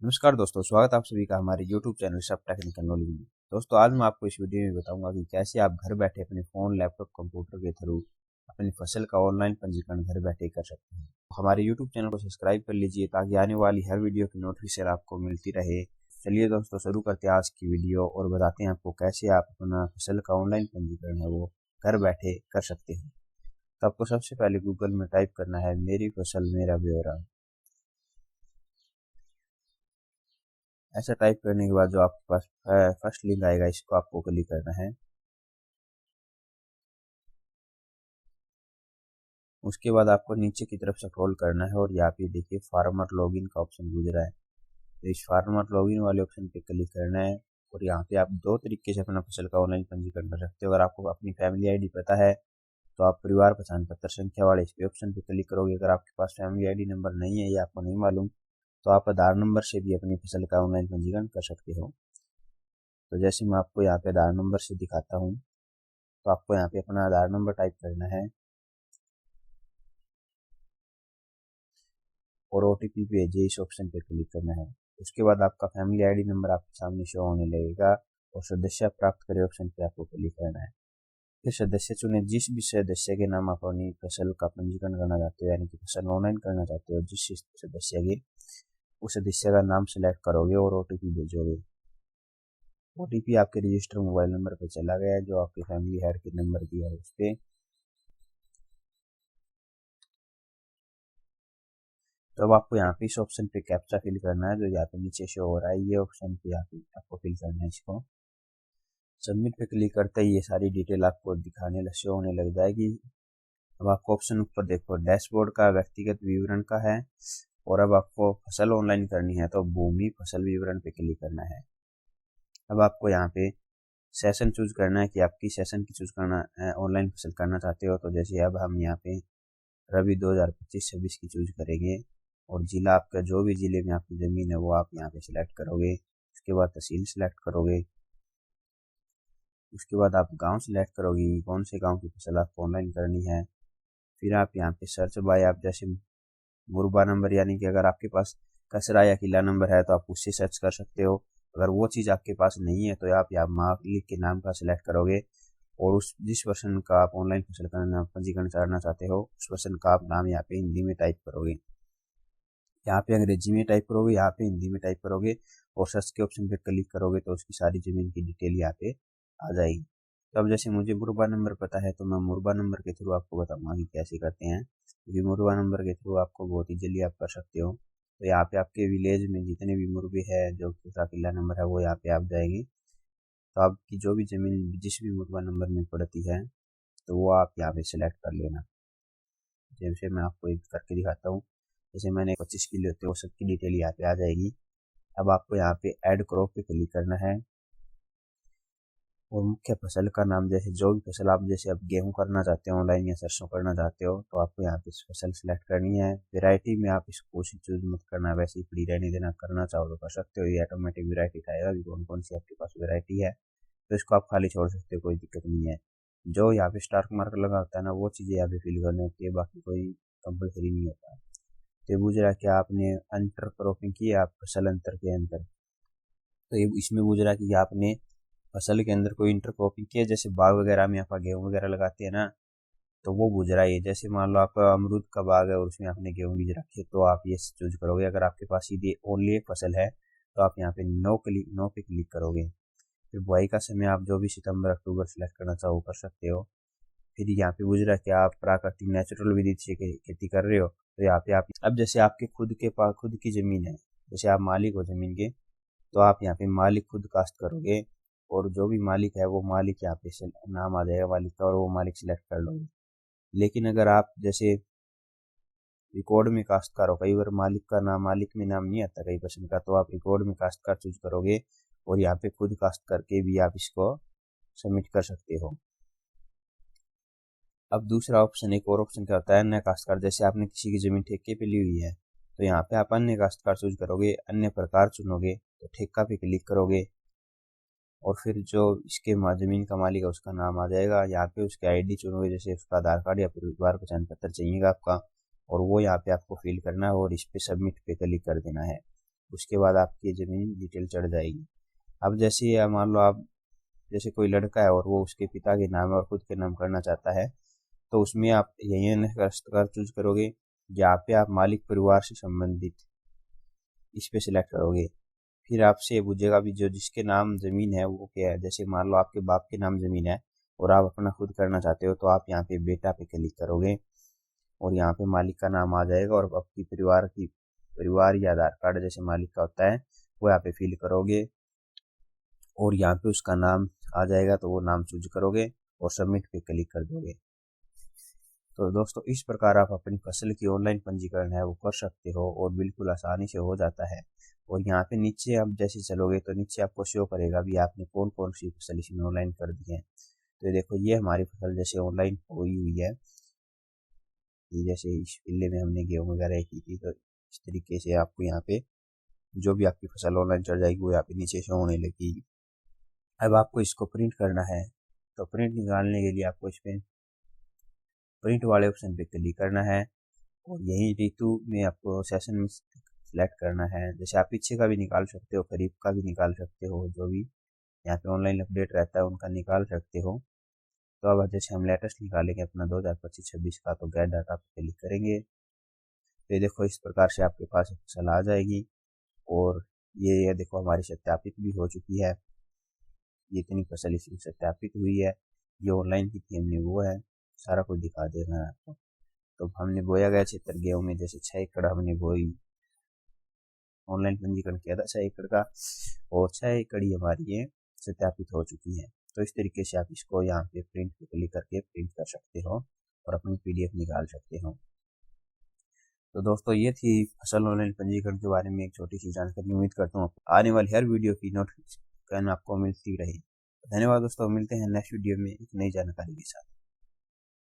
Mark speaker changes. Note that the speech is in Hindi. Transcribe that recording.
Speaker 1: नमस्कार दोस्तों, स्वागत है आप सभी का हमारे YouTube चैनल सब टेक्निकल नॉलेज में। दोस्तों, आज मैं आपको इस वीडियो में बताऊंगा कि कैसे आप घर बैठे अपने फ़ोन, लैपटॉप, कंप्यूटर के थ्रू अपनी फसल का ऑनलाइन पंजीकरण घर बैठे कर सकते हैं। हमारे YouTube चैनल को सब्सक्राइब कर लीजिए ताकि आने वाली हर वीडियो की नोटिफिकेशन आपको मिलती रहे। चलिए दोस्तों, शुरू करते हैं आज की वीडियो और बताते हैं आपको कैसे आप अपना फसल का ऑनलाइन पंजीकरण है वो घर बैठे कर सकते हैं। तो आपको सबसे पहले गूगल में टाइप करना है मेरी फसल मेरा ब्यौरा। ऐसा टाइप करने के बाद जो आपके पास फर्स्ट लिंक आएगा, इसको आपको क्लिक करना है। उसके बाद आपको नीचे की तरफ स्क्रॉल करना है और यहाँ पे देखिए फार्मर लॉगिन का ऑप्शन गुजर रहा है। तो इस फार्मर लॉगिन वाले ऑप्शन पे क्लिक करना है और यहाँ पे आप दो तरीके से अपना फसल का ऑनलाइन पंजीकरण कर सकते हो। अगर आपको अपनी फैमिली आईडी पता है तो आप परिवार पहचान पत्र संख्या वाले इस पे ऑप्शन पे क्लिक करोगे। अगर आपके पास फैमिली आईडी नंबर नहीं है या आपको नहीं मालूम तो आप आधार नंबर से भी अपनी फसल का ऑनलाइन पंजीकरण कर सकते हो। तो जैसे मैं आपको यहाँ पे आधार नंबर से दिखाता हूँ, तो आपको यहाँ पे अपना आधार नंबर टाइप करना है और ओटीपी भेजिए, इस ऑप्शन पे क्लिक करना है। उसके बाद आपका फैमिली आईडी नंबर आपके सामने शो होने लगेगा और सदस्य प्राप्त करें ऑप्शन पे आपको क्लिक करना है। फिर सदस्य चुने, जिस भी सदस्य के नाम आप अपनी फसल का पंजीकरण करना चाहते हो, यानी कि फसल ऑनलाइन करना चाहते हो, जिस सदस्य के उस सदस्य का नाम सेलेक्ट करोगे और ओटीपी भेजोगे। ओटीपी आपके रजिस्टर मोबाइल नंबर पर चला गया है जो आपके फैमिली हेड के नंबर दिया है उस पर। तो अब आपको यहाँ पे इस ऑप्शन पे कैप्चा फिल करना है जो यहाँ पे नीचे शो हो रहा है। ये ऑप्शन पे यहाँ पे आपको फिल करना है। इसको सबमिट पे क्लिक करते ही ये सारी डिटेल आपको दिखाने शो होने लग जाएगी। अब आपको ऑप्शन ऊपर देखो डैशबोर्ड का व्यक्तिगत विवरण का है और अब आपको फसल ऑनलाइन करनी है तो भूमि फसल विवरण पे क्लिक करना है। अब आपको यहाँ पे सेशन चूज करना है कि आप किस सेशन की चूज करना ऑनलाइन फसल करना चाहते हो। तो जैसे अब हम यहाँ पे रबी 2025-26 की चूज करेंगे और जिला आपका जो भी जिले में आपकी ज़मीन है वो आप यहाँ पे सिलेक्ट करोगे। उसके बाद तहसील सिलेक्ट करोगे। उसके बाद आप गांव सिलेक्ट करोगे कौन से गांव की फसल आपको ऑनलाइन करनी है। फिर आप यहाँ पे सर्च बाय, आप जैसे मुरबा नंबर, यानी कि अगर आपके पास कचरा या किला नंबर है तो आप उससे सर्च कर सकते हो। अगर वो चीज़ आपके पास नहीं है तो आप यहाँ मालिक के नाम का सिलेक्ट करोगे और उस जिस पर्सन का आप ऑनलाइन फसल करना पंजीकरण करना चाहते हो उस पर्सन का आप नाम यहाँ पे हिंदी में टाइप करोगे। यहाँ पे अंग्रेजी में टाइप करोगे, यहाँ पे हिंदी में टाइप करोगे और सर्च के ऑप्शन पे क्लिक करोगे तो उसकी सारी जमीन की डिटेल यहाँ पे आ जाएगी। तो अब जैसे मुझे मुरबा नंबर पता है तो मैं मुरबा नंबर के थ्रू आपको बताऊंगा कि कैसे करते हैं, क्योंकि मुरबा नंबर के थ्रू आपको बहुत ही जल्दी आप कर सकते हो। तो यहाँ पे आपके विलेज में जितने भी मुरबे हैं जो दूसरा किला नंबर है वो यहाँ पे आप जाएंगे। तो आपकी जो भी जमीन जिस भी मुरबा नंबर में पड़ती है तो वो आप यहाँ पे सिलेक्ट कर लेना। जैसे मैं आपको एक करके दिखाता हूँ। जैसे मैंने 25 किलो होते वो सबकी डिटेल यहाँ पे आ जाएगी। अब आपको यहाँ पे ऐड क्रॉप पे क्लिक करना है और मुख्य फसल का नाम, जैसे जो भी फसल आप जैसे अब गेहूं करना चाहते हो ऑनलाइन या सरसों करना चाहते हो तो आपको यहाँ पे फसल सिलेक्ट करनी है। वेराइटी में आप इसको कुछ चूज मत करना, वैसे ही पड़ी रहने देना। करना चाहो तो कर सकते हो, ये ऑटोमेटिक वेराइटी दिखाएगा कि कौन कौन सी आपके पास वेराइटी है, तो इसको आप खाली छोड़ सकते हो, कोई दिक्कत नहीं है। जो यहाँ पे स्टार मार्क लगा होता है ना वो चीज़ें यहाँ पे फिल करनी होती है, बाकी कोई कंपलसरी नहीं होता। तो ये पूछ रहा है कि आपने अंतर क्रॉपिंग की है, आप फसल अंतर के अंतर, तो ये इसमें पूछ रहा है कि आपने फसल के अंदर कोई इंटर क्रॉपिंग की है। जैसे बाग वगैरह में आप गेहूँ वगैरह लगाते हैं ना, तो वो पूछ रहा है। जैसे मान लो आपका अमरूद का बाग है और उसमें आपने गेहूँ बीज रखी है तो आप ये चूज करोगे। अगर आपके पास सीधे ओनली एक फसल है तो आप यहाँ पे नो पे क्लिक करोगे। फिर बुआई का समय आप जो भी सितंबर अक्टूबर सेलेक्ट करना चाहो कर सकते हो। फिर यहाँ पे पूछ रहा है कि आप प्राकृतिक नेचुरल विधि से खेती कर रहे हो तो यहाँ पे आप अब जैसे आपके खुद के पास खुद की जमीन है, जैसे आप मालिक हो जमीन के, तो आप यहाँ पे मालिक खुद कास्ट करोगे और जो भी मालिक है वो मालिक यहाँ पे नाम आ जाएगा मालिक का और वो मालिक सिलेक्ट कर लोगे। लेकिन अगर आप जैसे रिकॉर्ड में काश्तकार हो, कई बार मालिक का नाम मालिक में नाम नहीं आता कई पर्सन का, तो आप रिकॉर्ड में काश्तकार चूज करोगे और यहाँ पे खुद कास्ट करके भी आप इसको सबमिट कर सकते हो। अब दूसरा ऑप्शन, एक और ऑप्शन क्या होता है अन्य काश्तकार। जैसे आपने किसी की जमीन ठेके पे ली हुई है तो यहाँ पे आप अन्य काश्तकार चूज करोगे, अन्य प्रकार चुनोगे तो ठेका पे क्लिक करोगे और फिर जो इसके जमीन का मालिक है उसका नाम आ जाएगा। यहाँ पे उसकी आईडी चुनोगे, जैसे उसका आधार कार्ड या परिवार पहचान पत्र चाहिएगा आपका, और वो यहाँ पे आपको फिल करना है और इस पे सबमिट पे क्लिक कर देना है। उसके बाद आपकी ज़मीन डिटेल चढ़ जाएगी। अब जैसे मान लो आप जैसे कोई लड़का है और वो उसके पिता के नाम और खुद के नाम करना चाहता है, तो उसमें आप यही कर चूज करोगे। यहाँ पे आप मालिक परिवार से संबंधित इस पे सिलेक्ट करोगे। फिर आपसे ये पूछेगा भी जो जिसके नाम ज़मीन है वो क्या है। जैसे मान लो आपके बाप के नाम ज़मीन है और आप अपना खुद करना चाहते हो, तो आप यहाँ पे बेटा पे क्लिक करोगे और यहाँ पे मालिक का नाम आ जाएगा और आपकी परिवार या आधार कार्ड जैसे मालिक का होता है वो यहाँ पे फिल करोगे और यहाँ पे उसका नाम आ जाएगा, तो वो नाम चूज करोगे और सबमिट पे क्लिक कर दोगे। तो दोस्तों इस प्रकार आप अपनी फसल की ऑनलाइन पंजीकरण है वो कर सकते हो और बिल्कुल आसानी से हो जाता है। और यहाँ पे नीचे आप जैसे चलोगे तो नीचे आपको शो करेगा भी आपने कौन कौन सी फसल इसमें ऑनलाइन कर दी है। तो ये देखो ये हमारी फसल जैसे ऑनलाइन हुई है, जैसे इस पिल्ले में हमने गेहूँ वगैरह की थी। तो इस तरीके से आपको यहाँ पे जो भी आपकी फसल ऑनलाइन चढ़ जाएगी वो यहाँ पे नीचे शो होने लगेगी। अब आपको इसको प्रिंट करना है, तो प्रिंट निकालने के लिए आपको इस पे प्रिंट वाले ऑप्शन पे क्लिक करना है और यही ऋतु में आपको सेशन में सिलेक्ट करना है। जैसे आप पीछे का भी निकाल सकते हो, खरीफ का भी निकाल सकते हो, जो भी यहाँ पे ऑनलाइन अपडेट रहता है उनका निकाल सकते हो। तो अब जैसे हम लेटेस्ट निकालेंगे अपना 2025-26 का, तो गेट डाटा पे क्लिक करेंगे। तो ये देखो इस प्रकार से आपके पास फसल आ जाएगी और ये देखो हमारी सत्यापित भी हो चुकी है। ये इतनी फसल इसकी सत्यापित हुई है, ये ऑनलाइन की थी हमने वो है, सारा कुछ दिखा देना है आपको। तो हमने बोया गया क्षेत्र गेहूँ में जैसे 6 एकड़ हमने बोई, ऑनलाइन पंजीकरण किया था 6 एकड़ का और 6 एकड़ ही हमारी ये सत्यापित हो चुकी है। तो इस तरीके से आप इसको यहाँ पे प्रिंट पे क्लिक करके प्रिंट कर सकते हो और अपनी PDF निकाल सकते हो। तो दोस्तों ये थी फसल ऑनलाइन पंजीकरण के बारे में एक छोटी सी जानकारी। उम्मीद करता हूँ आने वाली हर वीडियो की नोटिफिकेशन आपको मिलती रहे। धन्यवाद दोस्तों, मिलते हैं नेक्स्ट वीडियो में एक नई जानकारी के साथ।